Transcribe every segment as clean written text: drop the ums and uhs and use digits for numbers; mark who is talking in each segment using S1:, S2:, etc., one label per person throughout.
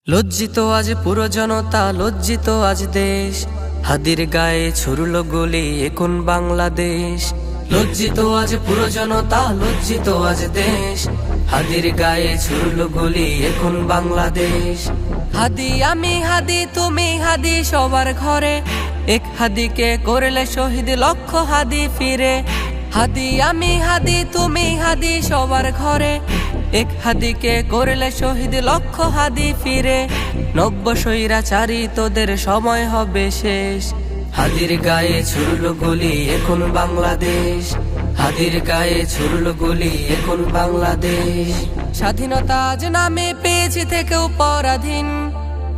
S1: লজ্জিত আজ পুরো জনতা, লজ্জিত আজ দেশ, হাদির গায়ে ছুড়ল গুলি এখন বাংলাদেশ। লজ্জিত আজ পুরো জনতা, লজ্জিত আজ দেশ, হাদির গায়ে ছুড়ল গুলি এখন বাংলাদেশ। হাদি আমি হাদি তুমি হাদি সবার ঘরে, এক হাদিকে করলে শহীদ লক্ষ হাদি ফিরে। হাদি আমি হাদি তুমি হাদি সবার ঘরে, এক হাদিকে করলে শহীদ লক্ষ হাদি ফিরে। নব্য স্বৈরাচারী তোদের সময় হবে শেষ, হাদির গায়ে ছুড়ল গুলি এখন বাংলাদেশ। হাদির গায়ে ছুড়ল গুলি এখন বাংলাদেশ। স্বাধীনতা আজ নামে পেয়েছি থেকেও পরাধীন,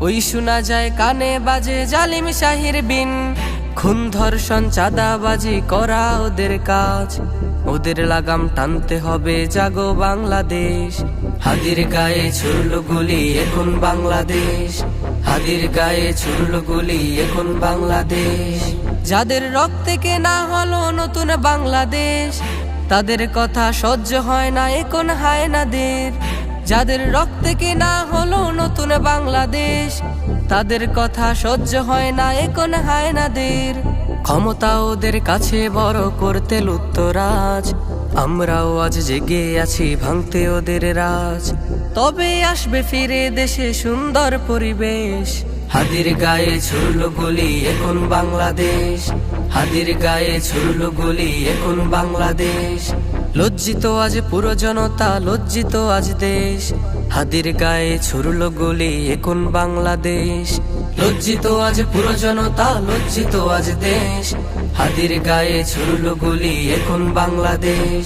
S1: ওই শোনা যায় কানে বাজে জালিম শাহির বিন। খুন ধর্ষণ চাঁদাবাজি করা ওদের কাজ, ওদের লাগাম টানতে হবে জাগো বাংলাদেশ। হাদির গায়ে ছুড়ল গুলি এখন বাংলাদেশ, হাদির গায়ে ছুড়ল গুলি এখন বাংলাদেশ। যাদের রক্তে কেনা হলো নতুন বাংলাদেশ, তাদের কথা সহ্য হয় না এখন হায়নাদের। যাদের রক্তে কেনা হলো নতুন বাংলাদেশ, তাদের কথা সহ্য হয় না এখন হায়নাদের। ক্ষমতা ওদের কাছে বড় করতে লুত্তরাজ, আমরাও আজ জেগে আছি ভাঙতে ওদের রাজ। তবে আসবে ফিরে দেশে সুন্দর পরিবেশ, হাদির গায়ে ছুড়ল গুলি এখন বাংলাদেশ। হাদির গায়ে ছুড়ল গুলি এখন বাংলাদেশ। লজ্জিত আজ পুরো জনতা, লজ্জিত আজ দেশ, হাদির গায়ে ছুড়ল গুলি এখন বাংলাদেশ। লজ্জিত আজ পুরো জনতা, লজ্জিত আজ দেশ, হাদির গায়ে ছুড়ল গুলি এখন বাংলাদেশ।